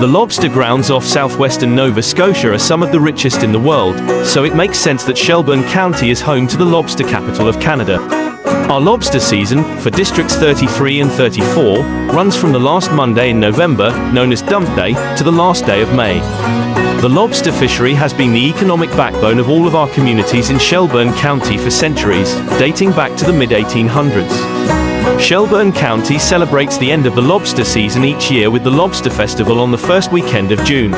The lobster grounds off southwestern Nova Scotia are some of the richest in the world, so it makes sense that Shelburne County is home to the lobster capital of Canada. Our lobster season, for Districts 33 and 34, runs from the last Monday in November, known as Dump Day, to the last day of May. The lobster fishery has been the economic backbone of all of our communities in Shelburne County for centuries, dating back to the mid-1800s. Shelburne County celebrates the end of the lobster season each year with the Lobster Festival on the first weekend of June.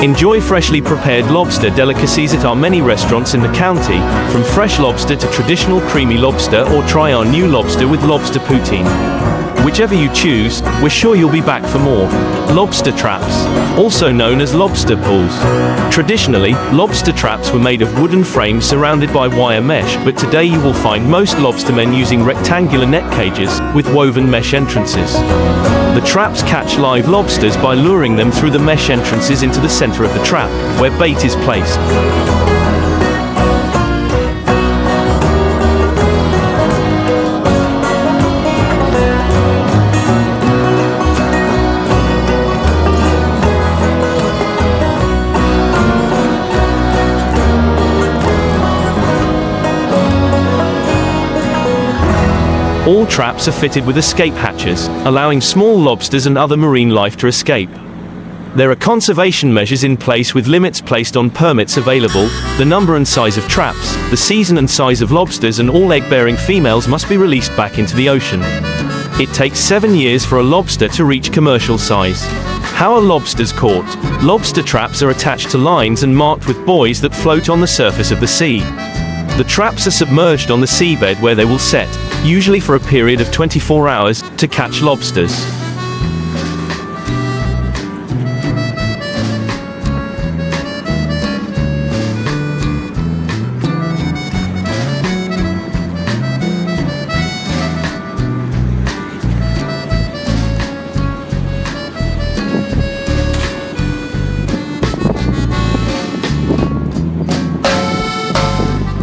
Enjoy freshly prepared lobster delicacies at our many restaurants in the county, from fresh lobster to traditional creamy lobster, or try our new lobster with lobster poutine. Whichever you choose, we're sure you'll be back for more. Lobster traps, also known as lobster pools. Traditionally, lobster traps were made of wooden frames surrounded by wire mesh, but today you will find most lobstermen using rectangular net cages with woven mesh entrances. The traps catch live lobsters by luring them through the mesh entrances into the center of the trap, where bait is placed. All traps are fitted with escape hatches, allowing small lobsters and other marine life to escape. There are conservation measures in place with limits placed on permits available, the number and size of traps, the season and size of lobsters, and all egg-bearing females must be released back into the ocean. It takes 7 years for a lobster to reach commercial size. How are lobsters caught? Lobster traps are attached to lines and marked with buoys that float on the surface of the sea. The traps are submerged on the seabed where they will set, usually for a period of 24 hours, to catch lobsters.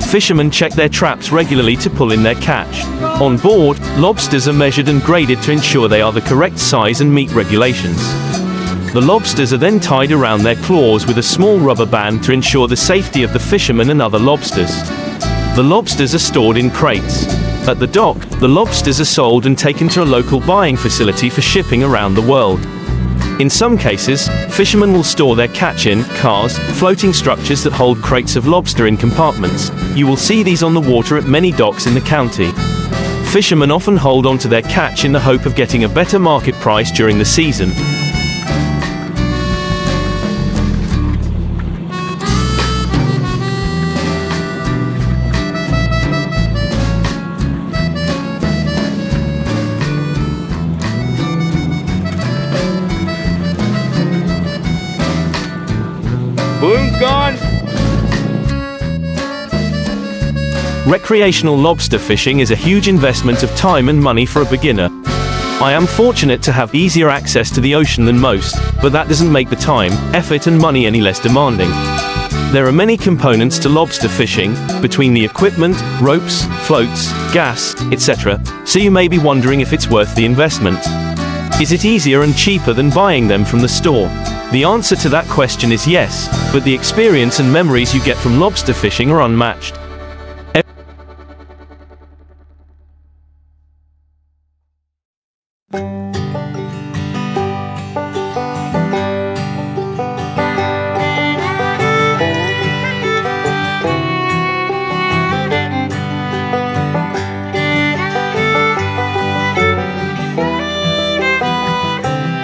Fishermen check their traps regularly to pull in their catch. On board, lobsters are measured and graded to ensure they are the correct size and meet regulations. The lobsters are then tied around their claws with a small rubber band to ensure the safety of the fishermen and other lobsters. The lobsters are stored in crates. At the dock, the lobsters are sold and taken to a local buying facility for shipping around the world. In some cases, fishermen will store their catch in cars, floating structures that hold crates of lobster in compartments. You will see these on the water at many docks in the county. Fishermen often hold on to their catch in the hope of getting a better market price during the season. Balloon's gone. Recreational lobster fishing is a huge investment of time and money for a beginner. I am fortunate to have easier access to the ocean than most, but that doesn't make the time, effort and money any less demanding. There are many components to lobster fishing, between the equipment, ropes, floats, gas, etc., so you may be wondering if it's worth the investment. Is it easier and cheaper than buying them from the store? The answer to that question is yes, but the experience and memories you get from lobster fishing are unmatched.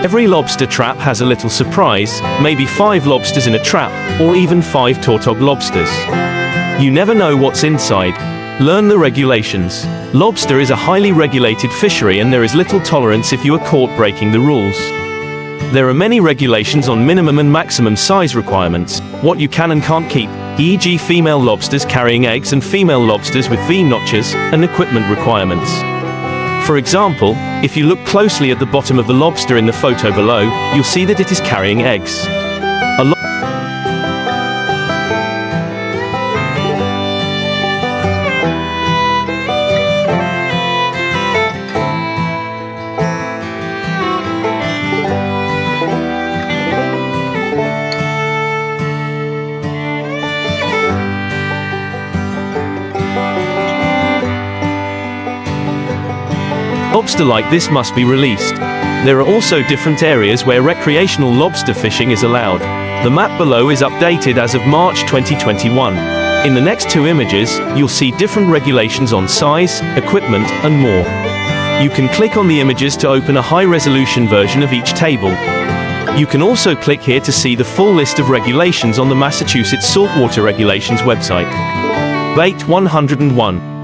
Every lobster trap has a little surprise, maybe 5 lobsters in a trap, or even 5 tautog lobsters. You never know what's inside. Learn the regulations. Lobster is a highly regulated fishery and there is little tolerance if you are caught breaking the rules. There are many regulations on minimum and maximum size requirements, what you can and can't keep, e.g. female lobsters carrying eggs and female lobsters with V notches, and equipment requirements. For example, if you look closely at the bottom of the lobster in the photo below, you'll see that it is carrying eggs. Lobster like this must be released. There are also different areas where recreational lobster fishing is allowed. The map below is updated as of March 2021. In the next two images, you'll see different regulations on size, equipment, and more. You can click on the images to open a high-resolution version of each table. You can also click here to see the full list of regulations on the Massachusetts Saltwater Regulations website. Bait 101.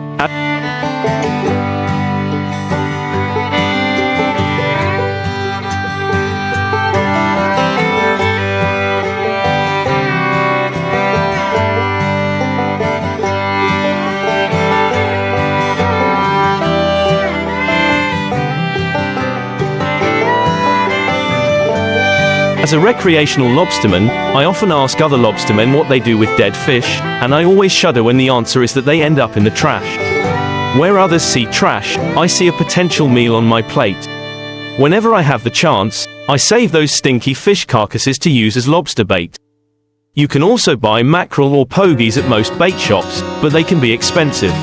As a recreational lobsterman, I often ask other lobstermen what they do with dead fish, and I always shudder when the answer is that they end up in the trash. Where others see trash, I see a potential meal on my plate. Whenever I have the chance, I save those stinky fish carcasses to use as lobster bait. You can also buy mackerel or pogies at most bait shops, but they can be expensive.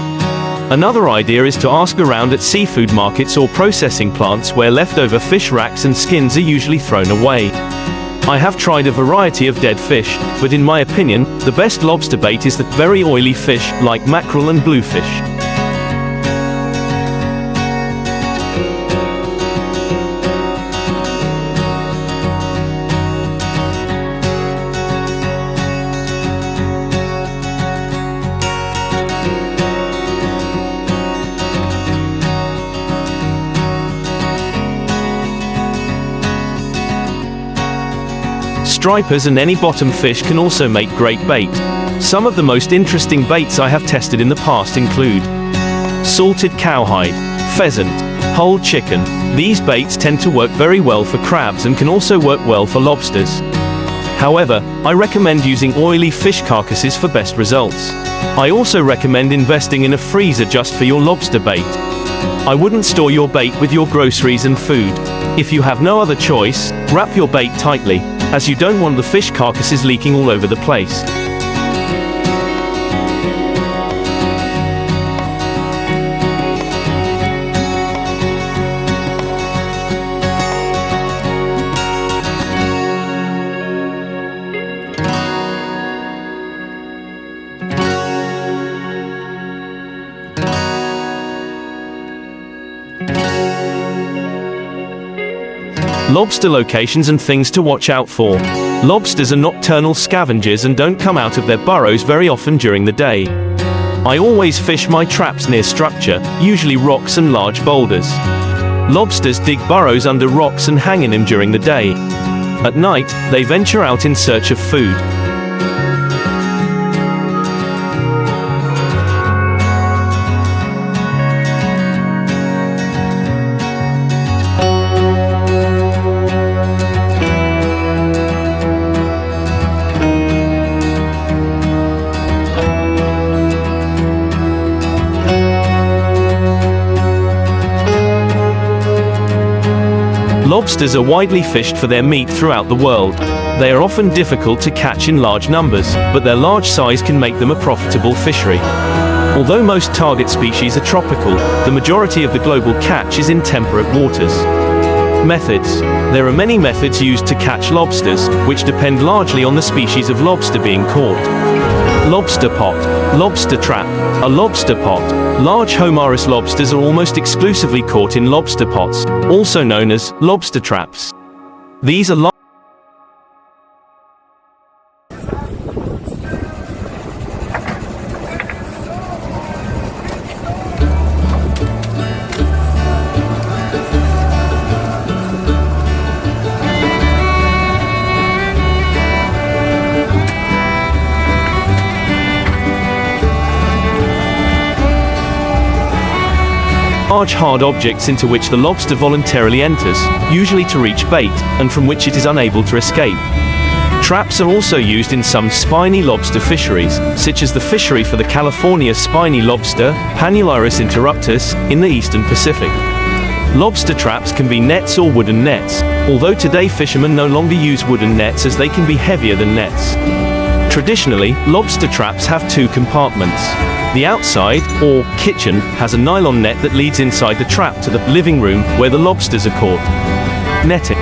Another idea is to ask around at seafood markets or processing plants where leftover fish racks and skins are usually thrown away. I have tried a variety of dead fish, but in my opinion, the best lobster bait is the very oily fish, like mackerel and bluefish. Stripers and any bottom fish can also make great bait. Some of the most interesting baits I have tested in the past include salted cowhide, pheasant, whole chicken. These baits tend to work very well for crabs and can also work well for lobsters. However, I recommend using oily fish carcasses for best results. I also recommend investing in a freezer just for your lobster bait. I wouldn't store your bait with your groceries and food. If you have no other choice, wrap your bait tightly, as you don't want the fish carcasses leaking all over the place. Lobster locations and things to watch out for. Lobsters are nocturnal scavengers and don't come out of their burrows very often during the day. I always fish my traps near structure, usually rocks and large boulders. Lobsters dig burrows under rocks and hang in them during the day. At night, they venture out in search of food. Lobsters are widely fished for their meat throughout the world. They are often difficult to catch in large numbers, but their large size can make them a profitable fishery. Although most target species are tropical, the majority of the global catch is in temperate waters. Methods. There are many methods used to catch lobsters, which depend largely on the species of lobster being caught. Lobster pot, lobster trap. A lobster pot. Large homarus lobsters are almost exclusively caught in lobster pots, also known as lobster traps. These are large hard objects into which the lobster voluntarily enters, usually to reach bait, and from which it is unable to escape. Traps are also used in some spiny lobster fisheries, such as the fishery for the California spiny lobster, Panulirus interruptus, in the eastern Pacific. Lobster traps can be nets or wooden nets, although today fishermen no longer use wooden nets as they can be heavier than nets. Traditionally, lobster traps have two compartments. The outside, or kitchen, has a nylon net that leads inside the trap to the living room where the lobsters are caught. Netting.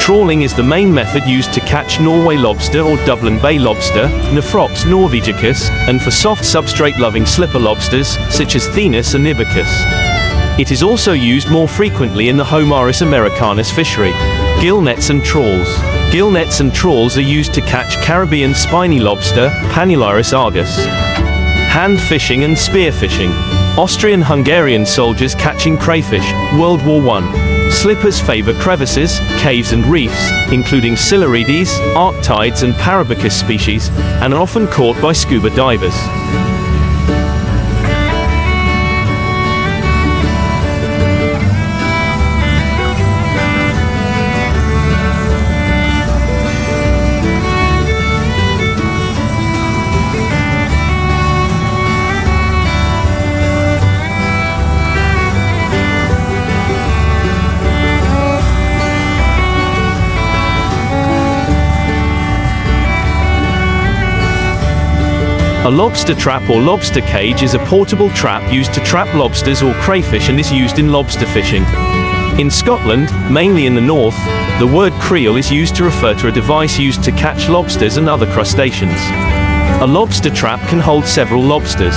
Trawling is the main method used to catch Norway lobster or Dublin Bay lobster, Nephrops norvegicus, and for soft substrate-loving slipper lobsters, such as Thenus and Ibicus. It is also used more frequently in the Homaris americanus fishery. Gill nets and trawls. Gill nets and trawls are used to catch Caribbean spiny lobster, Panulirus argus. Hand fishing and spear fishing. Austrian-Hungarian soldiers catching crayfish, World War I. Slippers favor crevices, caves and reefs, including Silurides, Arctides and Parabicus species, and are often caught by scuba divers. A lobster trap or lobster cage is a portable trap used to trap lobsters or crayfish and is used in lobster fishing. In Scotland, mainly in the north, the word creel is used to refer to a device used to catch lobsters and other crustaceans. A lobster trap can hold several lobsters.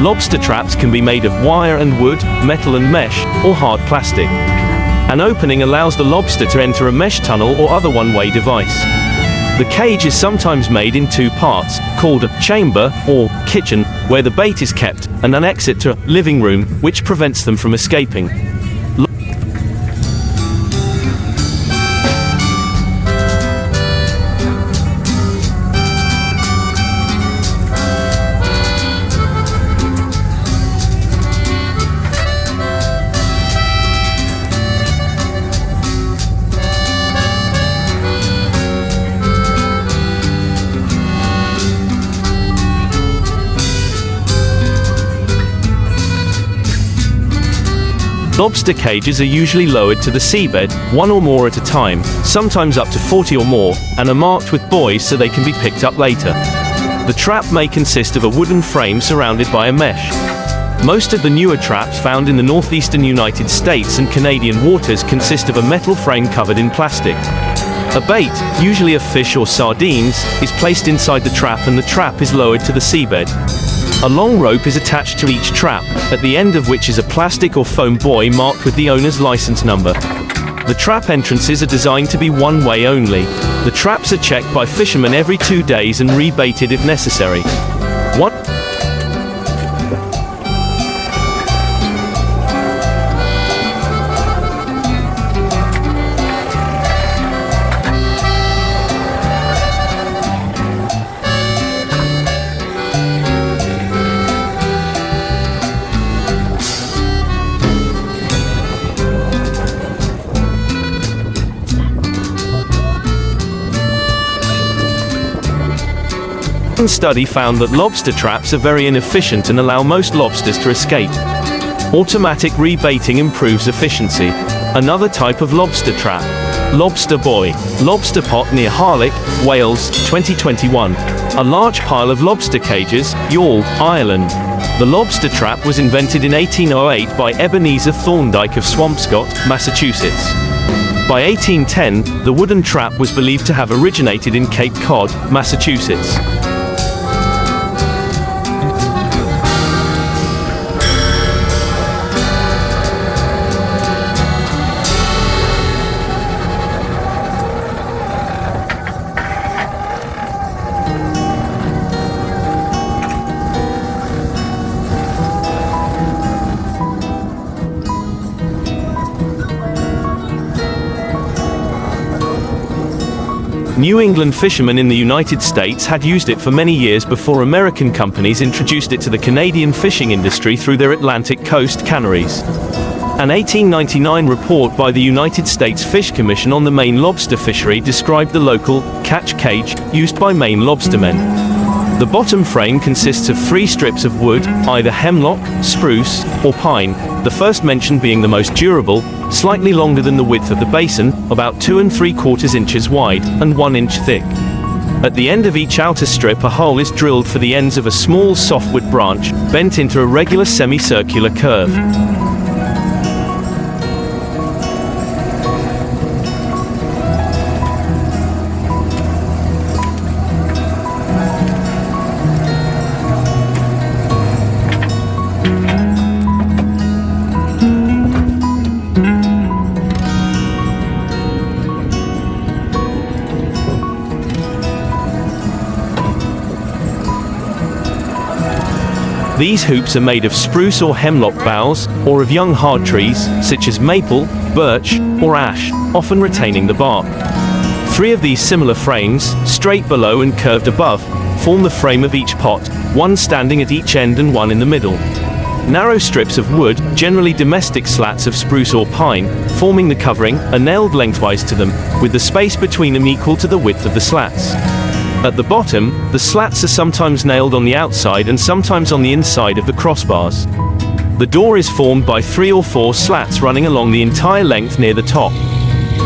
Lobster traps can be made of wire and wood, metal and mesh, or hard plastic. An opening allows the lobster to enter a mesh tunnel or other one-way device. The cage is sometimes made in two parts, called a chamber, or kitchen, where the bait is kept, and an exit to a living room, which prevents them from escaping. Lobster cages are usually lowered to the seabed, one or more at a time, sometimes up to 40 or more, and are marked with buoys so they can be picked up later. The trap may consist of a wooden frame surrounded by a mesh. Most of the newer traps found in the northeastern United States and Canadian waters consist of a metal frame covered in plastic. A bait, usually of fish or sardines, is placed inside the trap and the trap is lowered to the seabed. A long rope is attached to each trap, at the end of which is a plastic or foam buoy marked with the owner's license number. The trap entrances are designed to be one-way only. The traps are checked by fishermen every 2 days and rebaited if necessary. One study found that lobster traps are very inefficient and allow most lobsters to escape. Automatic rebaiting improves efficiency. Another type of lobster trap. Lobster buoy. Lobster pot near Harlech, Wales, 2021. A large pile of lobster cages, Youghal, Ireland. The lobster trap was invented in 1808 by Ebenezer Thorndike of Swampscott, Massachusetts. By 1810, the wooden trap was believed to have originated in Cape Cod, Massachusetts. New England fishermen in the United States had used it for many years before American companies introduced it to the Canadian fishing industry through their Atlantic coast canneries. An 1899 report by the United States Fish Commission on the Maine lobster fishery described the local catch cage used by Maine lobstermen. The bottom frame consists of 3 strips of wood, either hemlock, spruce, or pine, the first mentioned being the most durable, slightly longer than the width of the basin, about 2 3/4 inches wide, and 1 inch thick. At the end of each outer strip a hole is drilled for the ends of a small softwood branch, bent into a regular semicircular curve. These hoops are made of spruce or hemlock boughs, or of young hard trees, such as maple, birch, or ash, often retaining the bark. 3 of these similar frames, straight below and curved above, form the frame of each pot, one standing at each end and one in the middle. Narrow strips of wood, generally domestic slats of spruce or pine, forming the covering, are nailed lengthwise to them, with the space between them equal to the width of the slats. At the bottom, the slats are sometimes nailed on the outside and sometimes on the inside of the crossbars. The door is formed by 3 or 4 slats running along the entire length near the top.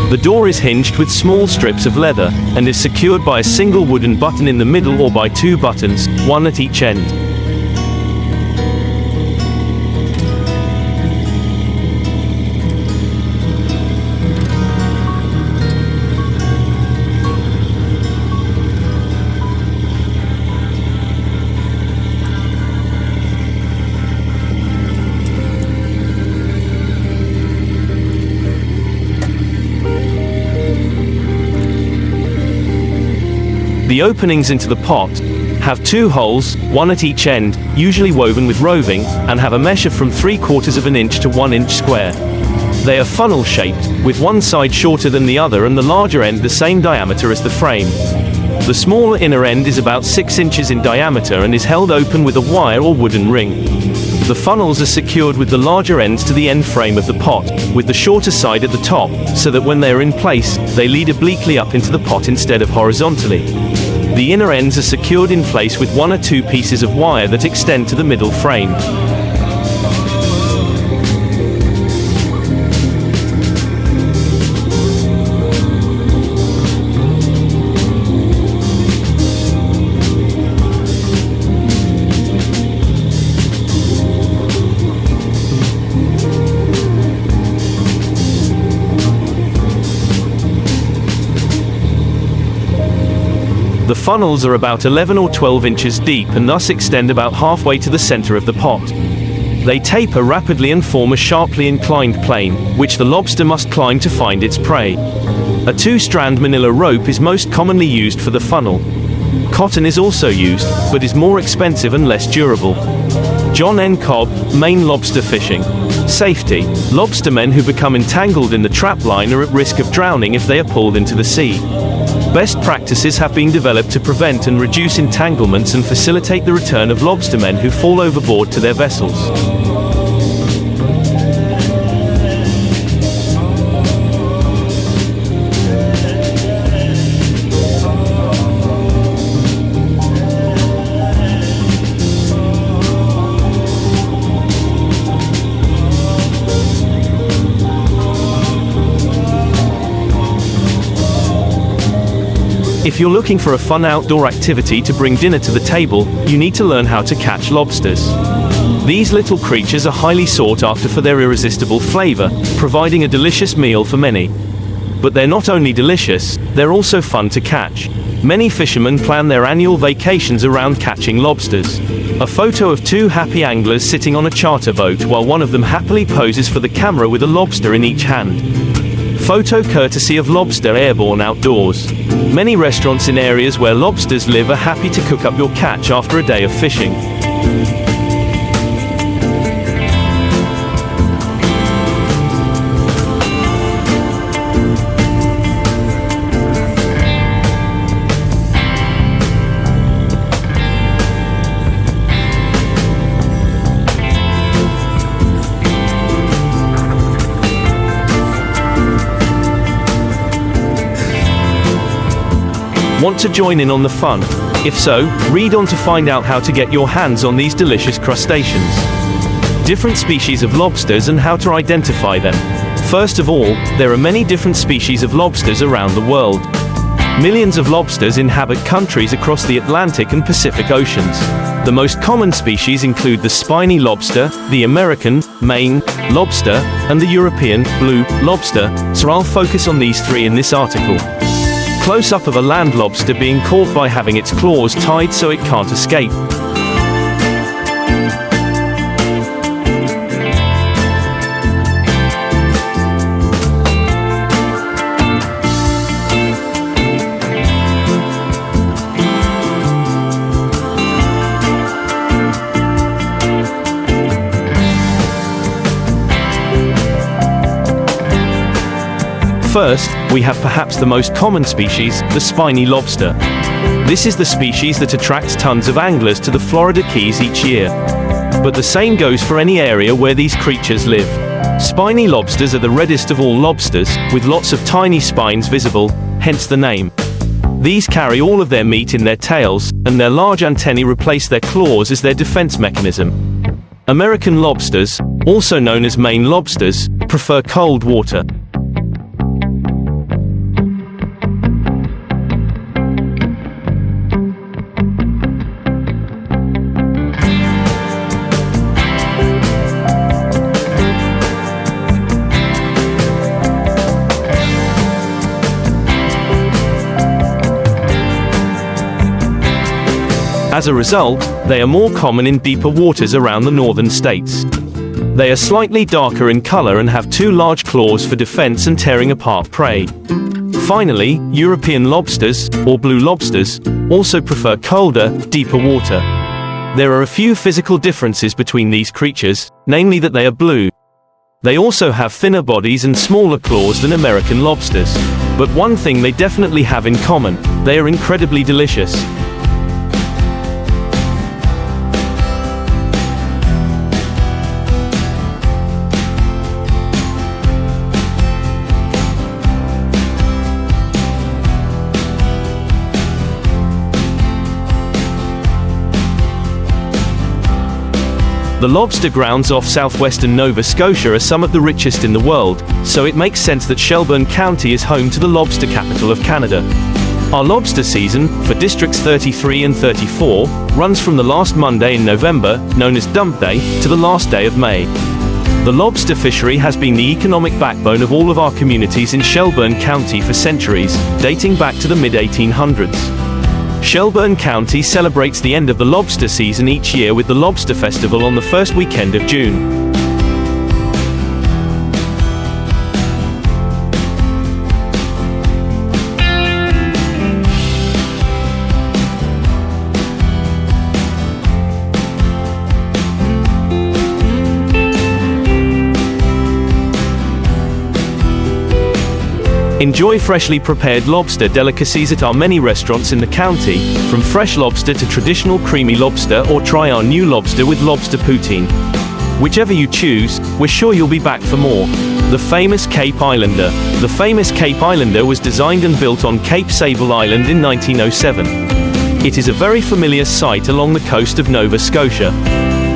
The door is hinged with small strips of leather, and is secured by a single wooden button in the middle or by 2 buttons, one at each end. The openings into the pot have 2 holes, one at each end, usually woven with roving, and have a measure from 3/4 of an inch to 1 inch square. They are funnel-shaped, with one side shorter than the other and the larger end the same diameter as the frame. The smaller inner end is about 6 inches in diameter and is held open with a wire or wooden ring. The funnels are secured with the larger ends to the end frame of the pot, with the shorter side at the top, so that when they are in place, they lead obliquely up into the pot instead of horizontally. The inner ends are secured in place with 1 or 2 pieces of wire that extend to the middle frame. The funnels are about 11 or 12 inches deep and thus extend about halfway to the center of the pot. They taper rapidly and form a sharply inclined plane, which the lobster must climb to find its prey. A 2-strand manila rope is most commonly used for the funnel. Cotton is also used, but is more expensive and less durable. John N. Cobb, Maine lobster fishing. Safety. Lobstermen who become entangled in the trap line are at risk of drowning if they are pulled into the sea. Best practices have been developed to prevent and reduce entanglements and facilitate the return of lobstermen who fall overboard to their vessels. If you're looking for a fun outdoor activity to bring dinner to the table, you need to learn how to catch lobsters. These little creatures are highly sought after for their irresistible flavor, providing a delicious meal for many. But they're not only delicious, they're also fun to catch. Many fishermen plan their annual vacations around catching lobsters. A photo of 2 happy anglers sitting on a charter boat while one of them happily poses for the camera with a lobster in each hand. Photo courtesy of Lobster Airborne Outdoors. Many restaurants in areas where lobsters live are happy to cook up your catch after a day of fishing. Want to join in on the fun? If so, read on to find out how to get your hands on these delicious crustaceans. Different species of lobsters and how to identify them. First of all, there are many different species of lobsters around the world. Millions of lobsters inhabit countries across the Atlantic and Pacific Oceans. The most common species include the spiny lobster, the American, Maine, lobster, and the European, blue, lobster, so I'll focus on these three in this article. Close-up of a land lobster being caught by having its claws tied so it can't escape. First, we have perhaps the most common species, the spiny lobster. This is the species that attracts tons of anglers to the Florida Keys each year. But the same goes for any area where these creatures live. Spiny lobsters are the reddest of all lobsters, with lots of tiny spines visible, hence the name. These carry all of their meat in their tails, and their large antennae replace their claws as their defense mechanism. American lobsters, also known as Maine lobsters, prefer cold water. As a result, they are more common in deeper waters around the northern states. They are slightly darker in color and have two large claws for defense and tearing apart prey. Finally, European lobsters, or blue lobsters, also prefer colder, deeper water. There are a few physical differences between these creatures, namely that they are blue. They also have thinner bodies and smaller claws than American lobsters. But one thing they definitely have in common: they are incredibly delicious. The lobster grounds off southwestern Nova Scotia are some of the richest in the world, so it makes sense that Shelburne County is home to the lobster capital of Canada. Our lobster season, for districts 33 and 34, runs from the last Monday in November, known as Dump Day, to the last day of May. The lobster fishery has been the economic backbone of all of our communities in Shelburne County for centuries, dating back to the mid-1800s. Shelburne County celebrates the end of the lobster season each year with the Lobster Festival on the first weekend of June. Enjoy freshly prepared lobster delicacies at our many restaurants in the county, from fresh lobster to traditional creamy lobster, or try our new lobster with lobster poutine. Whichever you choose, we're sure you'll be back for more. The famous Cape Islander. The famous Cape Islander was designed and built on Cape Sable Island in 1907. It is a very familiar sight along the coast of Nova Scotia.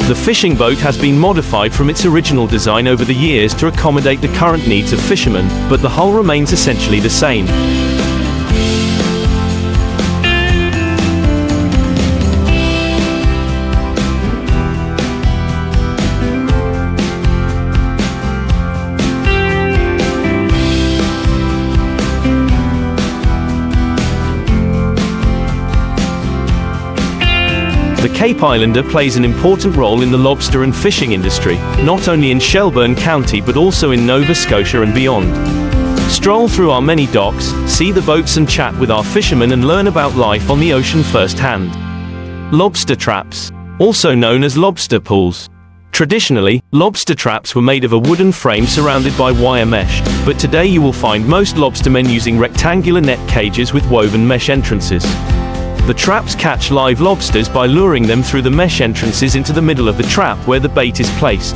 The fishing boat has been modified from its original design over the years to accommodate the current needs of fishermen, but the hull remains essentially the same. The Cape Islander plays an important role in the lobster and fishing industry, not only in Shelburne County but also in Nova Scotia and beyond. Stroll through our many docks, see the boats and chat with our fishermen and learn about life on the ocean firsthand. Lobster traps, also known as lobster pools. Traditionally, lobster traps were made of a wooden frame surrounded by wire mesh, but today you will find most lobstermen using rectangular net cages with woven mesh entrances. The traps catch live lobsters by luring them through the mesh entrances into the middle of the trap where the bait is placed.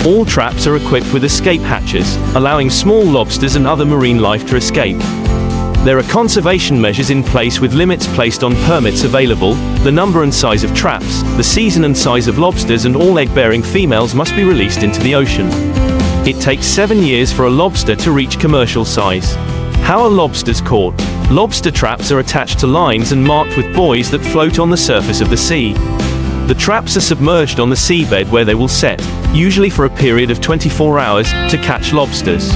All traps are equipped with escape hatches, allowing small lobsters and other marine life to escape. There are conservation measures in place with limits placed on permits available, the number and size of traps, the season and size of lobsters, and all egg-bearing females must be released into the ocean. It takes 7 years for a lobster to reach commercial size. How are lobsters caught? Lobster traps are attached to lines and marked with buoys that float on the surface of the sea. The traps are submerged on the seabed where they will set, usually for a period of 24 hours, to catch lobsters.